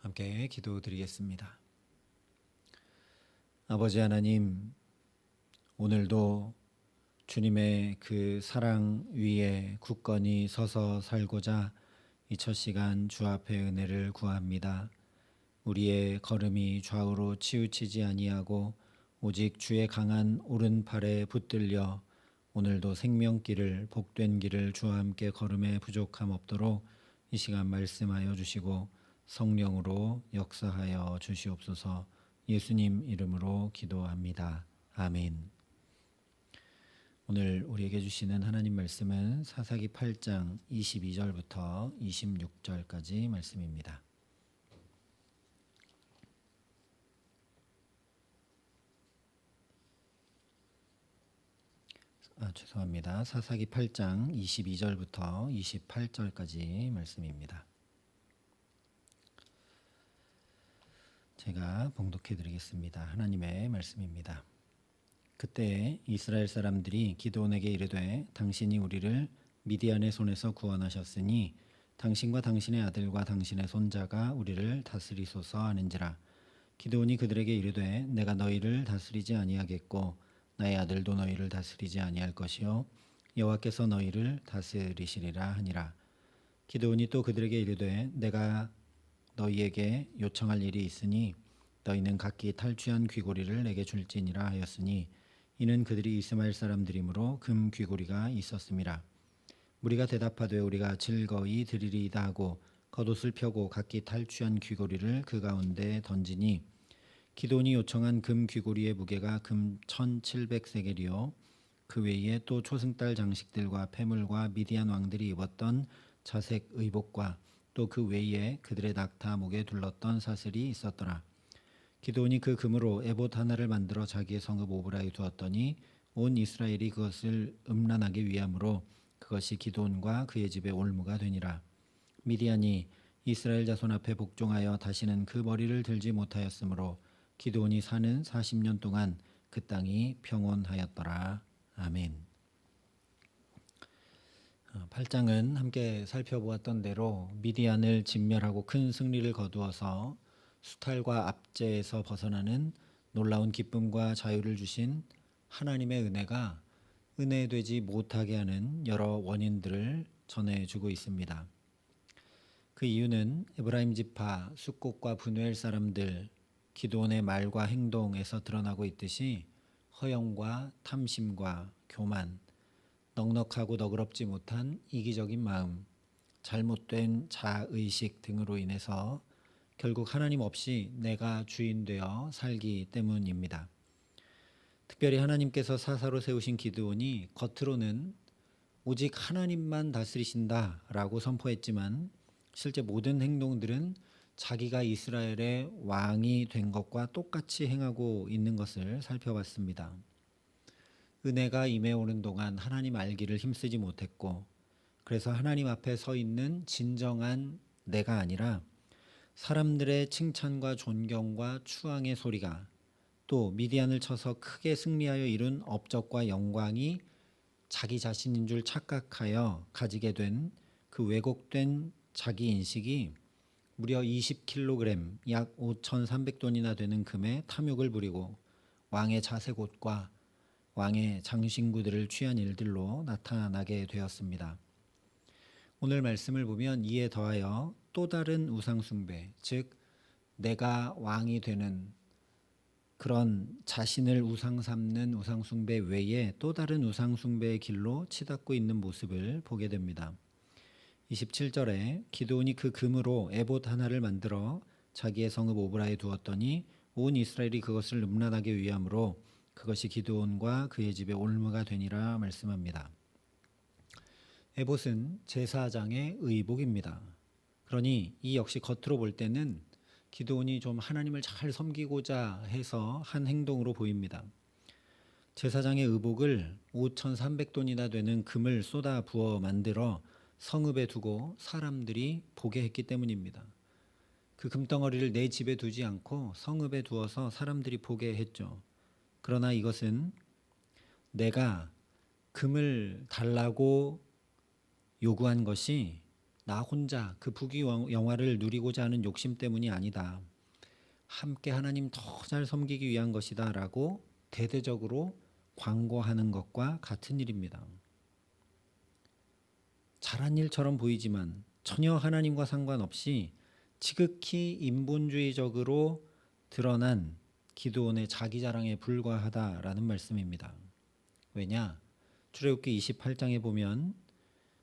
함께 기도드리겠습니다. 아버지 하나님, 오늘도 주님의 그 사랑 위에 굳건히 서서 살고자 이 첫 시간 주 앞에 은혜를 구합니다. 우리의 걸음이 좌우로 치우치지 아니하고 오직 주의 강한 오른팔에 붙들려 오늘도 생명길을 복된 길을 주와 함께 걸음에 부족함 없도록 이 시간 말씀하여 주시고 성령으로 역사하여 주시옵소서. 예수님 이름으로 기도합니다. 아멘. 오늘 우리에게 주시는 하나님 말씀은 사사기 8장 22절부터 26절까지 말씀입니다. 죄송합니다. 사사기 8장 22절부터 28절까지 말씀입니다. 제가 봉독해 드리겠습니다. 하나님의 말씀입니다. 그때 이스라엘 사람들이 기드온에게 이르되 당신이 우리를 미디안의 손에서 구원하셨으니 당신과 당신의 아들과 당신의 손자가 우리를 다스리소서 하는지라. 기드온이 그들에게 이르되 내가 너희를 다스리지 아니하겠고 나의 아들도 너희를 다스리지 아니할 것이요 여호와께서 너희를 다스리시리라 하니라. 기드온이 또 그들에게 이르되 내가 너희에게 요청할 일이 있으니 너희는 각기 탈취한 귀고리를 내게 줄지니라 하였으니 이는 그들이 이스마엘 사람들이므로 금 귀고리가 있었음이라. 무리가 대답하되 우리가 즐거이 드리리이다 하고 겉옷을 펴고 각기 탈취한 귀고리를 그 가운데 던지니 기드온이 요청한 금 귀고리의 무게가 금 1700세겔이요 그 외에 또 초승달 장식들과 패물과 미디안 왕들이 입었던 자색 의복과 또 그 외에 그들의 낙타 목에 둘렀던 사슬이 있었더라. 기드온이 그 금으로 에봇 하나를 만들어 자기의 성읍 오브라에 두었더니 온 이스라엘이 그것을 음란하게 위함으로 그것이 기드온과 그의 집의 올무가 되니라. 미디안이 이스라엘 자손 앞에 복종하여 다시는 그 머리를 들지 못하였으므로 기드온이 사는 40년 동안 그 땅이 평온하였더라. 아멘. 8장은 함께 살펴보았던 대로 미디안을 진멸하고 큰 승리를 거두어서 수탈과 압제에서 벗어나는 놀라운 기쁨과 자유를 주신 하나님의 은혜가 은혜되지 못하게 하는 여러 원인들을 전해주고 있습니다. 그 이유는 에브라임 지파, 숫곳과 분우엘 사람들, 기드온의 말과 행동에서 드러나고 있듯이 허영과 탐심과 교만, 넉넉하고 너그럽지 못한 이기적인 마음, 잘못된 자의식 등으로 인해서 결국 하나님 없이 내가 주인 되어 살기 때문입니다. 특별히 하나님께서 사사로 세우신 기드온이 겉으로는 오직 하나님만 다스리신다라고 선포했지만 실제 모든 행동들은 자기가 이스라엘의 왕이 된 것과 똑같이 행하고 있는 것을 살펴봤습니다. 은혜가 임해오는 동안 하나님 알기를 힘쓰지 못했고 그래서 하나님 앞에 서 있는 진정한 내가 아니라 사람들의 칭찬과 존경과 추앙의 소리가 또 미디안을 쳐서 크게 승리하여 이룬 업적과 영광이 자기 자신인 줄 착각하여 가지게 된 그 왜곡된 자기 인식이 무려 20kg 약 5,300돈이나 되는 금에 탐욕을 부리고 왕의 자색 옷과 왕의 장신구들을 취한 일들로 나타나게 되었습니다. 오늘 말씀을 보면 이에 더하여 또 다른 우상숭배, 즉 내가 왕이 되는 그런 자신을 우상 삼는 우상숭배 외에 또 다른 우상숭배의 길로 치닫고 있는 모습을 보게 됩니다. 27절에 기드온이 그 금으로 에봇 하나를 만들어 자기의 성읍 오브라에 두었더니 온 이스라엘이 그것을 음란하게 위함으로 그것이 기드온과 그의 집의 올무가 되니라 말씀합니다. 에봇은 제사장의 의복입니다. 그러니 이 역시 겉으로 볼 때는 기드온이 좀 하나님을 잘 섬기고자 해서 한 행동으로 보입니다. 제사장의 의복을 5,300돈이나 되는 금을 쏟아 부어 만들어 성읍에 두고 사람들이 보게 했기 때문입니다. 그 금덩어리를 내 집에 두지 않고 성읍에 두어서 사람들이 보게 했죠. 그러나 이것은 내가 금을 달라고 요구한 것이 나 혼자 그 부귀영화를 누리고자 하는 욕심 때문이 아니다. 함께 하나님 더 잘 섬기기 위한 것이다 라고 대대적으로 광고하는 것과 같은 일입니다. 잘한 일처럼 보이지만 전혀 하나님과 상관없이 지극히 인본주의적으로 드러난 기드온의 자기 자랑에 불과하다라는 말씀입니다. 왜냐? 출애굽기 28장에 보면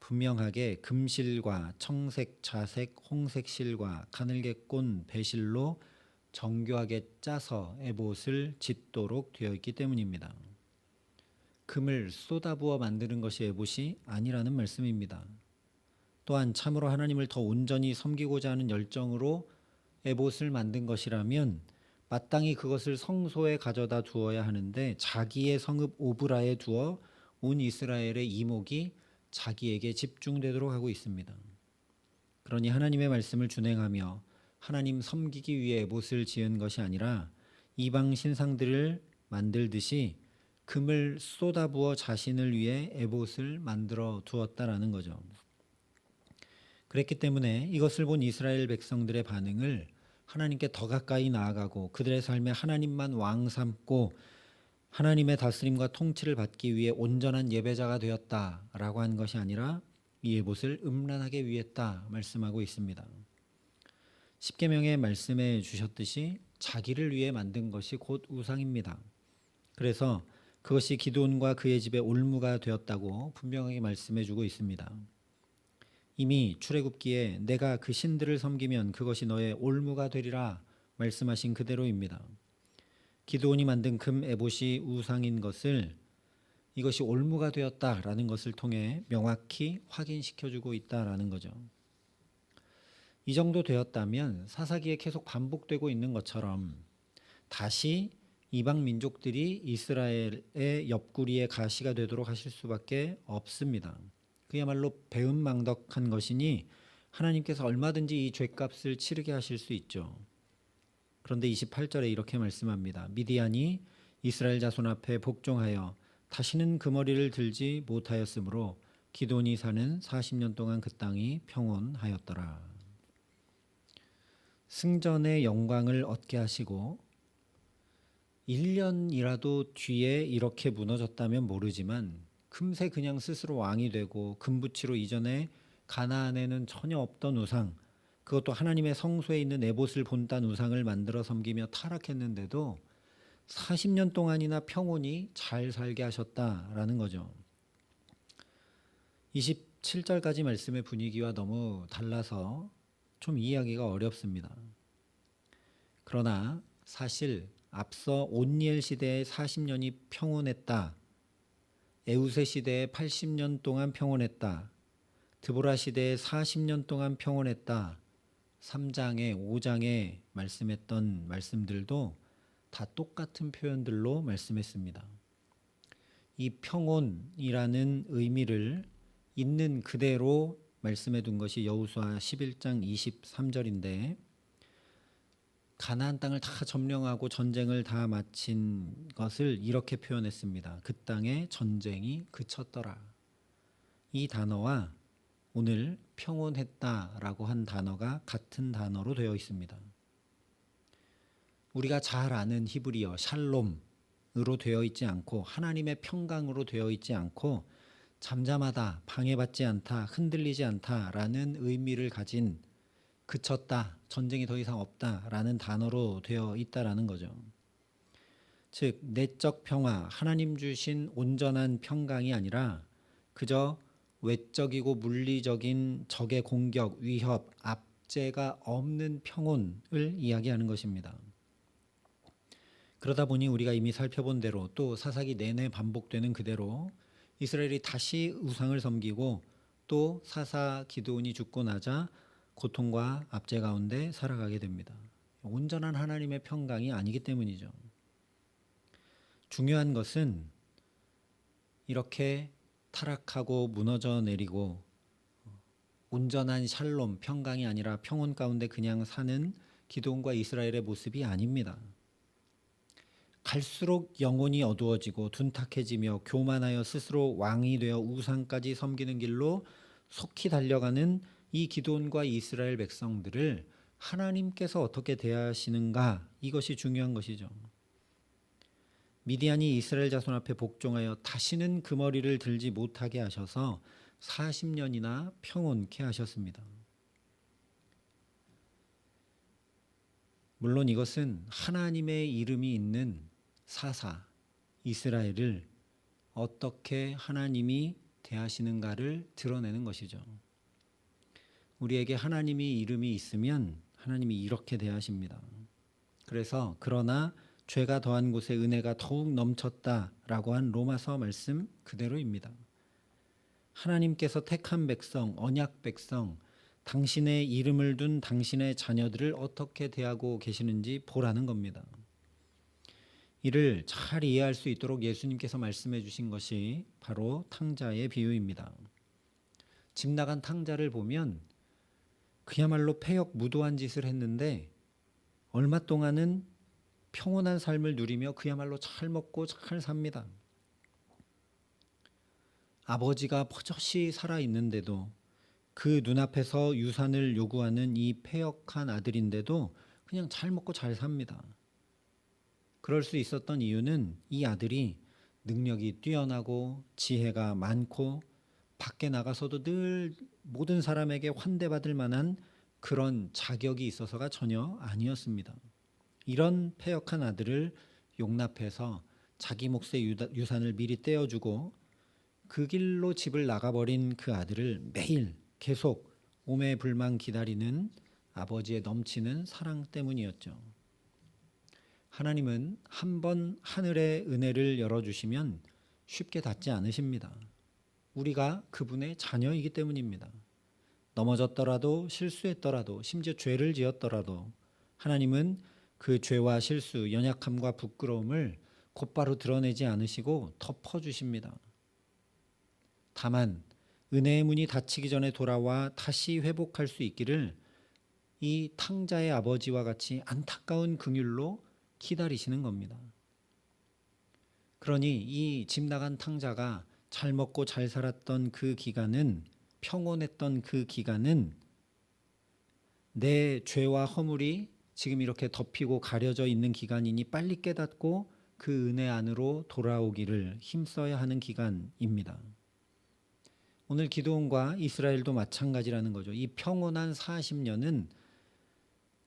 분명하게 금실과 청색, 자색, 홍색 실과 가늘게 꼰 배실로 정교하게 짜서 에봇을 짓도록 되어 있기 때문입니다. 금을 쏟아부어 만드는 것이 에봇이 아니라는 말씀입니다. 또한 참으로 하나님을 더 온전히 섬기고자 하는 열정으로 에봇을 만든 것이라면 마땅히 그것을 성소에 가져다 두어야 하는데 자기의 성읍 오브라에 두어 온 이스라엘의 이목이 자기에게 집중되도록 하고 있습니다. 그러니 하나님의 말씀을 준행하며 하나님 섬기기 위해 에봇을 지은 것이 아니라 이방 신상들을 만들듯이 금을 쏟아부어 자신을 위해 에봇을 만들어 두었다라는 거죠. 그랬기 때문에 이것을 본 이스라엘 백성들의 반응을 하나님께 더 가까이 나아가고 그들의 삶에 하나님만 왕 삼고 하나님의 다스림과 통치를 받기 위해 온전한 예배자가 되었다라고 한 것이 아니라 이 에봇을 음란하게 위했다 말씀하고 있습니다. 십계명의 말씀해 주셨듯이 자기를 위해 만든 것이 곧 우상입니다. 그래서 그것이 기드온과 그의 집에 올무가 되었다고 분명하게 말씀해 주고 있습니다. 이미 출애굽기에 내가 그 신들을 섬기면 그것이 너의 올무가 되리라 말씀하신 그대로입니다. 기드온이 만든 금 에봇이 우상인 것을 이것이 올무가 되었다라는 것을 통해 명확히 확인시켜주고 있다라는 거죠. 이 정도 되었다면 사사기에 계속 반복되고 있는 것처럼 다시 이방 민족들이 이스라엘의 옆구리에 가시가 되도록 하실 수밖에 없습니다. 그야말로 배은망덕한 것이니 하나님께서 얼마든지 이 죄값을 치르게 하실 수 있죠. 그런데 28절에 이렇게 말씀합니다. 미디안이 이스라엘 자손 앞에 복종하여 다시는 그 머리를 들지 못하였으므로 기드온이 사는 40년 동안 그 땅이 평온하였더라. 승전의 영광을 얻게 하시고 1년이라도 뒤에 이렇게 무너졌다면 모르지만 금세 그냥 스스로 왕이 되고 금부치로 이전에 가나안에는 전혀 없던 우상, 그것도 하나님의 성소에 있는 에봇을 본딴 우상을 만들어 섬기며 타락했는데도 40년 동안이나 평온히 잘 살게 하셨다라는 거죠. 27절까지 말씀의 분위기와 너무 달라서 좀 이해하기가 어렵습니다. 그러나 사실 앞서 온니엘 시대에 40년이 평온했다. 에우세 시대에 80년 동안 평온했다. 드보라 시대에 40년 동안 평온했다. 3장에 5장에 말씀했던 말씀들도 다 똑같은 표현들로 말씀했습니다. 이 평온이라는 의미를 있는 그대로 말씀해 둔 것이 여호수아 11장 23절인데 가나안 땅을 다 점령하고 전쟁을 다 마친 것을 이렇게 표현했습니다. 그 땅에 전쟁이 그쳤더라. 이 단어와 오늘 평온했다라고 한 단어가 같은 단어로 되어 있습니다. 우리가 잘 아는 히브리어 샬롬으로 되어 있지 않고 하나님의 평강으로 되어 있지 않고 잠잠하다, 방해받지 않다, 흔들리지 않다라는 의미를 가진 그쳤다, 전쟁이 더 이상 없다라는 단어로 되어 있다라는 거죠. 즉 내적 평화, 하나님 주신 온전한 평강이 아니라 그저 외적이고 물리적인 적의 공격, 위협, 압제가 없는 평온을 이야기하는 것입니다. 그러다 보니 우리가 이미 살펴본 대로 또 사사기 내내 반복되는 그대로 이스라엘이 다시 우상을 섬기고 또 사사 기드온이 죽고 나자 고통과 압제 가운데 살아가게 됩니다. 온전한 하나님의 평강이 아니기 때문이죠. 중요한 것은 이렇게 타락하고 무너져 내리고 온전한 샬롬, 평강이 아니라 평온 가운데 그냥 사는 기드온과 이스라엘의 모습이 아닙니다. 갈수록 영혼이 어두워지고 둔탁해지며 교만하여 스스로 왕이 되어 우상까지 섬기는 길로 속히 달려가는 이 기드온과 이스라엘 백성들을 하나님께서 어떻게 대하시는가, 이것이 중요한 것이죠. 미디안이 이스라엘 자손 앞에 복종하여 다시는 그 머리를 들지 못하게 하셔서 40년이나 평온케 하셨습니다. 물론 이것은 하나님의 이름이 있는 사사 이스라엘을 어떻게 하나님이 대하시는가를 드러내는 것이죠. 우리에게 하나님이 이름이 있으면 하나님이 이렇게 대하십니다. 그래서 그러나 죄가 더한 곳에 은혜가 더욱 넘쳤다라고 한 로마서 말씀 그대로입니다. 하나님께서 택한 백성, 언약 백성, 당신의 이름을 둔 당신의 자녀들을 어떻게 대하고 계시는지 보라는 겁니다. 이를 잘 이해할 수 있도록 예수님께서 말씀해 주신 것이 바로 탕자의 비유입니다. 집 나간 탕자를 보면 그야말로 패역무도한 짓을 했는데 얼마 동안은 평온한 삶을 누리며 그야말로 잘 먹고 잘 삽니다. 아버지가 버젓이 살아있는데도 그 눈앞에서 유산을 요구하는 이 패역한 아들인데도 그냥 잘 먹고 잘 삽니다. 그럴 수 있었던 이유는 이 아들이 능력이 뛰어나고 지혜가 많고 밖에 나가서도 늘 모든 사람에게 환대받을 만한 그런 자격이 있어서가 전혀 아니었습니다. 이런 패역한 아들을 용납해서 자기 몫의 유산을 미리 떼어주고 그 길로 집을 나가버린 그 아들을 매일 계속 오매불망 기다리는 아버지의 넘치는 사랑 때문이었죠. 하나님은 한번 하늘의 은혜를 열어주시면 쉽게 닫지 않으십니다. 우리가 그분의 자녀이기 때문입니다. 넘어졌더라도 실수했더라도 심지어 죄를 지었더라도 하나님은 그 죄와 실수, 연약함과 부끄러움을 곧바로 드러내지 않으시고 덮어주십니다. 다만 은혜의 문이 닫히기 전에 돌아와 다시 회복할 수 있기를 이 탕자의 아버지와 같이 안타까운 긍휼로 기다리시는 겁니다. 그러니 이 집 나간 탕자가 잘 먹고 잘 살았던 그 기간은, 평온했던 그 기간은 내 죄와 허물이 지금 이렇게 덮이고 가려져 있는 기간이니 빨리 깨닫고 그 은혜 안으로 돌아오기를 힘써야 하는 기간입니다. 오늘 기드온과 이스라엘도 마찬가지라는 거죠. 이 평온한 40년은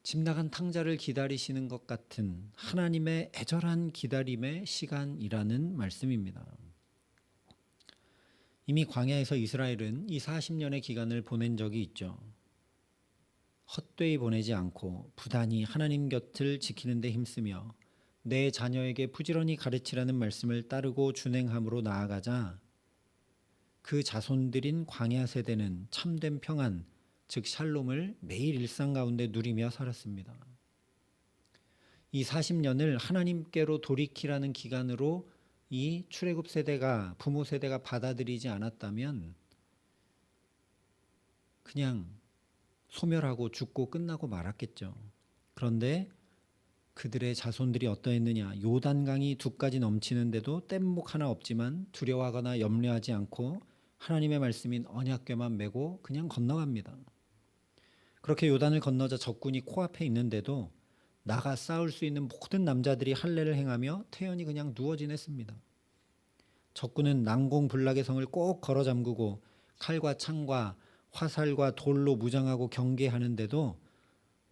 집 나간 탕자를 기다리시는 것 같은 하나님의 애절한 기다림의 시간이라는 말씀입니다. 이미 광야에서 이스라엘은 이 40년의 기간을 보낸 적이 있죠. 헛되이 보내지 않고 부단히 하나님 곁을 지키는 데 힘쓰며 내 자녀에게 부지런히 가르치라는 말씀을 따르고 준행함으로 나아가자 그 자손들인 광야 세대는 참된 평안, 즉 샬롬을 매일 일상 가운데 누리며 살았습니다. 이 40년을 하나님께로 돌이키라는 기간으로 이 출애굽 세대가, 부모 세대가 받아들이지 않았다면 그냥 소멸하고 죽고 끝나고 말았겠죠. 그런데 그들의 자손들이 어떠했느냐? 요단강이 두 가지 넘치는데도 뗏목 하나 없지만 두려워하거나 염려하지 않고 하나님의 말씀인 언약궤만 메고 그냥 건너갑니다. 그렇게 요단을 건너자 적군이 코앞에 있는데도 나가 싸울 수 있는 모든 남자들이 할례를 행하며 태연히 그냥 누워 지냈습니다. 적군은 난공불락의 성을 꼭 걸어 잠그고 칼과 창과 화살과 돌로 무장하고 경계하는데도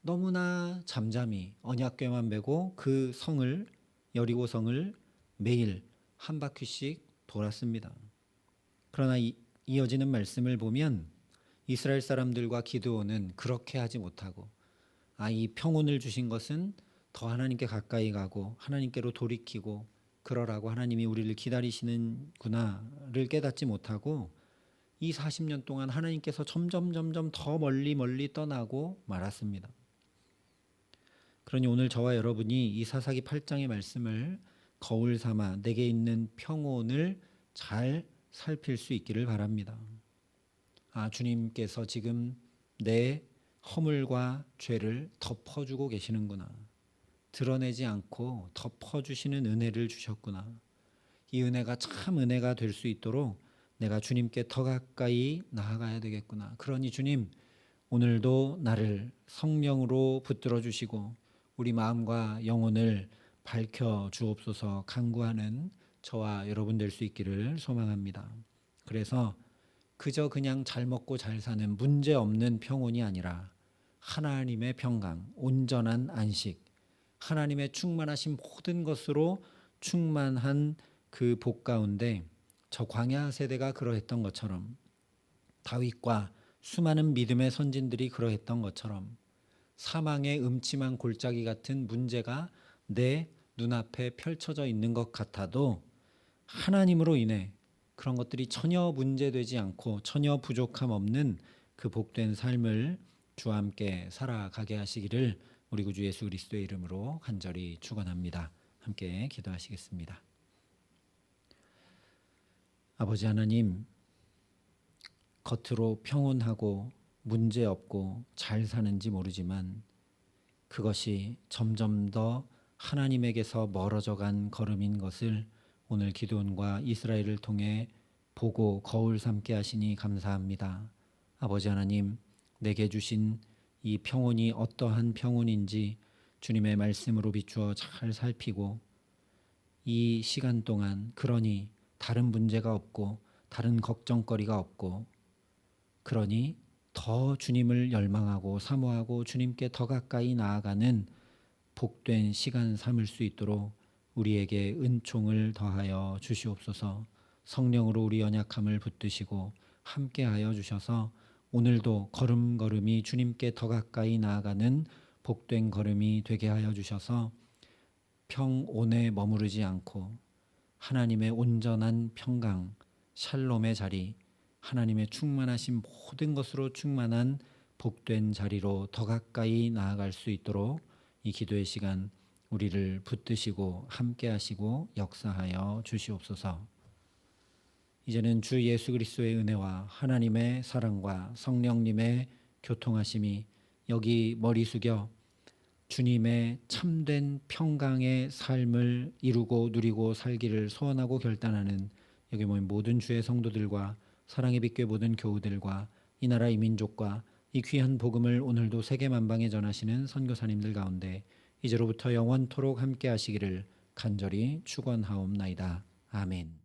너무나 잠잠히 언약궤만 메고 그 성을, 여리고 성을 매일 한 바퀴씩 돌았습니다. 그러나 이어지는 말씀을 보면 이스라엘 사람들과 기드온은 그렇게 하지 못하고 이 평온을 주신 것은 더 하나님께 가까이 가고 하나님께로 돌이키고 그러라고 하나님이 우리를 기다리시는구나를 깨닫지 못하고 이 40년 동안 하나님께서 점점 더 멀리 떠나고 말았습니다. 그러니 오늘 저와 여러분이 이 사사기 8장의 말씀을 거울 삼아 내게 있는 평온을 잘 살필 수 있기를 바랍니다. 주님께서 지금 내 허물과 죄를 덮어주고 계시는구나. 드러내지 않고 덮어주시는 은혜를 주셨구나. 이 은혜가 참 은혜가 될 수 있도록 내가 주님께 더 가까이 나아가야 되겠구나. 그러니 주님, 오늘도 나를 성령으로 붙들어 주시고 우리 마음과 영혼을 밝혀 주옵소서 간구하는 저와 여러분 될 수 있기를 소망합니다. 그래서 그저 그냥 잘 먹고 잘 사는 문제 없는 평온이 아니라 하나님의 평강, 온전한 안식, 하나님의 충만하신 모든 것으로 충만한 그 복 가운데 저 광야 세대가 그러했던 것처럼 다윗과 수많은 믿음의 선진들이 그러했던 것처럼 사망의 음침한 골짜기 같은 문제가 내 눈앞에 펼쳐져 있는 것 같아도 하나님으로 인해 그런 것들이 전혀 문제되지 않고 전혀 부족함 없는 그 복된 삶을 주와 함께 살아가게 하시기를 우리 구주 예수 그리스도의 이름으로 간절히 축원합니다. 함께 기도하시겠습니다. 아버지 하나님, 겉으로 평온하고 문제없고 잘 사는지 모르지만 그것이 점점 더 하나님에게서 멀어져 간 걸음인 것을 오늘 기드온과 이스라엘을 통해 보고 거울 삼게 하시니 감사합니다. 아버지 하나님, 내게 주신 이 평온이 어떠한 평온인지 주님의 말씀으로 비추어 잘 살피고 이 시간 동안 그러니 다른 문제가 없고 다른 걱정거리가 없고 그러니 더 주님을 열망하고 사모하고 주님께 더 가까이 나아가는 복된 시간 삼을 수 있도록 우리에게 은총을 더하여 주시옵소서. 성령으로 우리 연약함을 붙드시고 함께하여 주셔서 오늘도 걸음걸음이 주님께 더 가까이 나아가는 복된 걸음이 되게 하여 주셔서 평온에 머무르지 않고 하나님의 온전한 평강, 샬롬의 자리, 하나님의 충만하신 모든 것으로 충만한 복된 자리로 더 가까이 나아갈 수 있도록 이 기도의 시간 우리를 붙드시고 함께 하시고 역사하여 주시옵소서. 이제는 주 예수 그리스도의 은혜와 하나님의 사랑과 성령님의 교통하심이 여기 머리 숙여 주님의 참된 평강의 삶을 이루고 누리고 살기를 소원하고 결단하는 여기 모인 모든 주의 성도들과 사랑의 빛교회 모든 교우들과 이 나라 이 민족과 이 귀한 복음을 오늘도 세계 만방에 전하시는 선교사님들 가운데 이제로부터 영원토록 함께 하시기를 간절히 축원하옵나이다. 아멘.